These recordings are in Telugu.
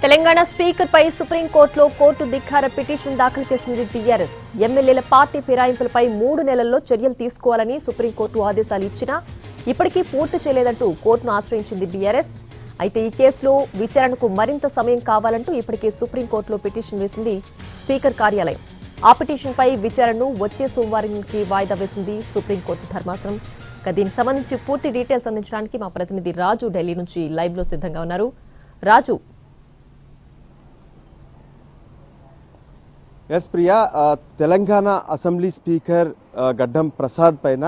తెలంగాణ స్పీకర్ పై సుప్రీంకోర్టులో కోర్టు ధిక్కార పిటిషన్ దాఖలు చేసింది టీఆర్ఎస్. ఎమ్మెల్యేల పార్టీ ఫిరాయింపులపై 3 నెలల్లో చర్యలు తీసుకోవాలని సుప్రీంకోర్టు ఆదేశాలు ఇచ్చినా ఇప్పటికీ పూర్తి చేయలేదంటూ కోర్టును ఆశ్రయించింది బీఆర్ఎస్. అయితే ఈ కేసులో విచారణకు మరింత సమయం కావాలంటూ ఇప్పటికే సుప్రీంకోర్టులో పిటిషన్ వేసింది స్పీకర్ కార్యాలయం. ఆ పిటిషన్పై విచారణను వచ్చే సోమవారానికి వాయిదా వేసింది సుప్రీంకోర్టు ధర్మాసనం. దీనికి సంబంధించి పూర్తి డీటెయిల్స్ అందించడానికి మా ప్రతినిధి రాజు ఢిల్లీ నుంచి లైవ్ లో సిద్ధంగా ఉన్నారు. Raju. Yes Priya, Telangana assembly speaker Gaddam Prasad పైన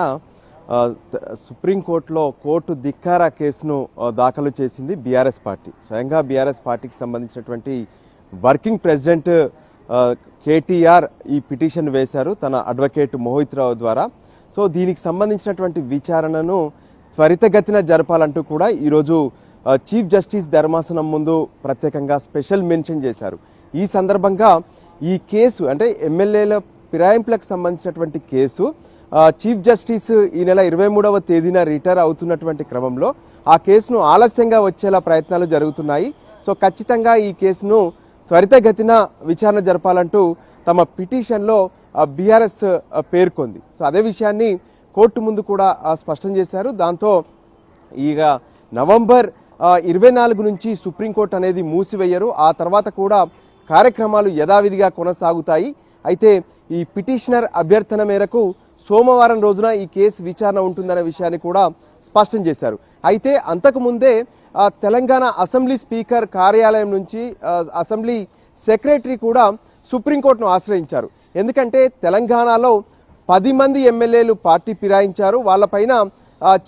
సుప్రీంకోర్టులో కోర్టు ధిక్కార కేసును దాఖలు చేసింది బీఆర్ఎస్ పార్టీ. స్వయంగా బీఆర్ఎస్ పార్టీకి సంబంధించినటువంటి వర్కింగ్ ప్రెసిడెంట్ కేటీఆర్ ఈ పిటిషన్ వేశారు తన అడ్వకేట్ మోహిత్ రావు ద్వారా. సో దీనికి సంబంధించినటువంటి విచారణను త్వరితగతిన జరపాలంటూ కూడా ఈరోజు చీఫ్ జస్టిస్ ధర్మాసనం ముందు ప్రత్యేకంగా స్పెషల్ మెన్షన్ చేశారు. ఈ సందర్భంగా ఈ కేసు అంటే ఎమ్మెల్యేల ఫిరాయింపులకు సంబంధించినటువంటి కేసు చీఫ్ జస్టిస్ ఈ నెల 23వ తేదీన రిటైర్ అవుతున్నటువంటి క్రమంలో ఆ కేసును ఆలస్యంగా వచ్చేలా ప్రయత్నాలు జరుగుతున్నాయి. సో ఖచ్చితంగా ఈ కేసును త్వరితగతిన విచారణ జరపాలంటూ తమ పిటిషన్లో బీఆర్ఎస్ పేర్కొంది. సో అదే విషయాన్ని కోర్టు ముందు కూడా స్పష్టం చేశారు. దాంతో ఇక నవంబర్ 24 నుంచి సుప్రీంకోర్టు అనేది మూసివేయరు. ఆ తర్వాత కూడా కార్యక్రమాలు యథావిధిగా కొనసాగుతాయి. అయితే ఈ పిటిషనర్ అభ్యర్థన మేరకు సోమవారం రోజున ఈ కేసు విచారణ ఉంటుందనే విషయాన్ని కూడా స్పష్టం చేశారు. అయితే అంతకుముందే తెలంగాణ అసెంబ్లీ స్పీకర్ కార్యాలయం నుంచి అసెంబ్లీ సెక్రటరీ కూడా సుప్రీంకోర్టును ఆశ్రయించారు. ఎందుకంటే తెలంగాణలో 10 మంది ఎమ్మెల్యేలు పార్టీ ఫిరాయించారు. వాళ్ళపైన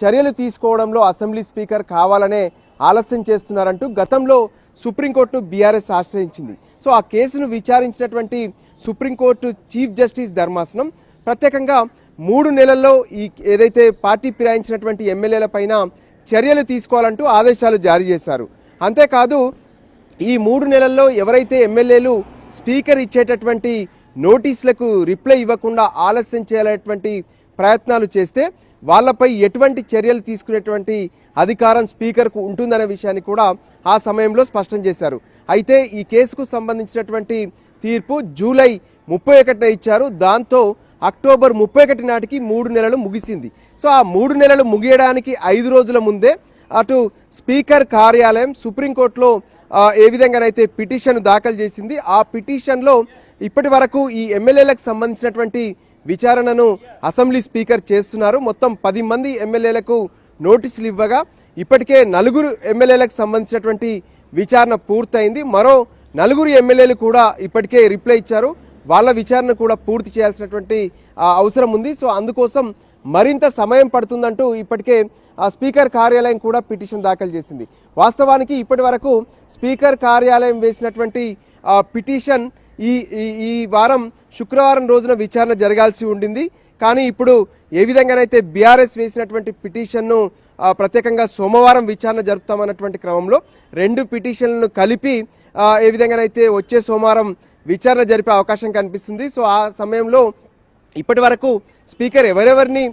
చర్యలు తీసుకోవడంలో అసెంబ్లీ స్పీకర్ కావాలనే ఆలస్యం చేస్తున్నారంటూ గతంలో సుప్రీంకోర్టును బీఆర్ఎస్ ఆశ్రయించింది. సో ఆ కేసును విచారించినటువంటి సుప్రీంకోర్టు చీఫ్ జస్టిస్ ధర్మాసనం ప్రత్యేకంగా 3 నెలల్లో ఈ ఏదైతే పార్టీ ఫిరాయించినటువంటి ఎమ్మెల్యేల పైన చర్యలు తీసుకోవాలంటూ ఆదేశాలు జారీ చేశారు. అంతేకాదు ఈ 3 నెలల్లో ఎవరైతే ఎమ్మెల్యేలు స్పీకర్ ఇచ్చేటటువంటి నోటీసులకు రిప్లై ఇవ్వకుండా ఆలస్యం చేయాలనేటువంటి ప్రయత్నాలు చేస్తే వాళ్ళపై ఎటువంటి చర్యలు తీసుకునేటువంటి అధికారం స్పీకర్కు ఉంటుందనే విషయాన్ని కూడా ఆ సమయంలో స్పష్టం చేశారు. అయితే ఈ కేసుకు సంబంధించినటువంటి తీర్పు జూలై 31న ఇచ్చారు. దాంతో అక్టోబర్ 31 నాటికి 3 నెలలు ముగిసింది. సో ఆ 3 నెలలు ముగియడానికి 5 రోజుల ముందే అటు స్పీకర్ కార్యాలయం సుప్రీంకోర్టులో ఏ విధంగానైతే పిటిషన్ దాఖలు చేసింది, ఆ పిటిషన్లో ఇప్పటి వరకు ఈ ఎమ్మెల్యేలకు సంబంధించినటువంటి విచారణను అసెంబ్లీ స్పీకర్ చేస్తున్నారు. మొత్తం 10 మంది ఎమ్మెల్యేలకు నోటీసులు ఇవ్వగా ఇప్పటికే 4 ఎమ్మెల్యేలకు సంబంధించినటువంటి విచారణ పూర్తయింది. మరో 4 ఎమ్మెల్యేలు కూడా ఇప్పటికే రిప్లై ఇచ్చారు. వాళ్ళ విచారణ కూడా పూర్తి చేయాల్సినటువంటి అవసరం ఉంది. సో అందుకోసం మరింత సమయం పడుతుందంటూ ఇప్పటికే స్పీకర్ కార్యాలయం కూడా పిటిషన్ దాఖలు చేసింది. వాస్తవానికి ఇప్పటి వరకు స్పీకర్ కార్యాలయం వేసినటువంటి పిటిషన్ ఈ వారం శుక్రవారం రోజున విచారణ జరగాల్సి ఉండింది. కానీ ఇప్పుడు ఏ విధంగానైతే బీఆర్ఎస్ వేసినటువంటి పిటిషన్ను ప్రత్యేకంగా సోమవారం విచారణ జరుపుతామన్నటువంటి క్రమంలో 2 పిటిషన్లను కలిపి ఏ విధంగానైతే వచ్చే సోమవారం విచారణ జరిపే అవకాశం కనిపిస్తుంది. సో ఆ సమయంలో ఇప్పటి వరకు స్పీకర్ ఎవరెవరిని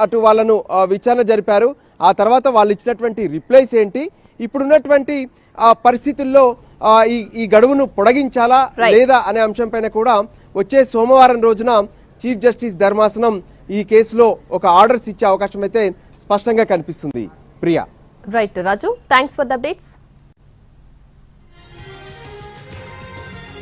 అటు వాళ్ళను విచారణ జరిపారు, ఆ తర్వాత వాళ్ళు ఇచ్చినటువంటి రిప్లైస్ ఏంటి, ఇప్పుడున్నటువంటి పరిస్థితుల్లో ఈ గడువును పొడిగించాలా లేదా అనే అంశంపైన కూడా వచ్చే సోమవారం రోజున చీఫ్ జస్టిస్ ధర్మాసనం ఈ కేసులో ఒక ఆర్డర్స్ ఇచ్చే అవకాశం అయితే స్పష్టంగా కనిపిస్తుంది. Priya. Right Raju, thanks for the updates.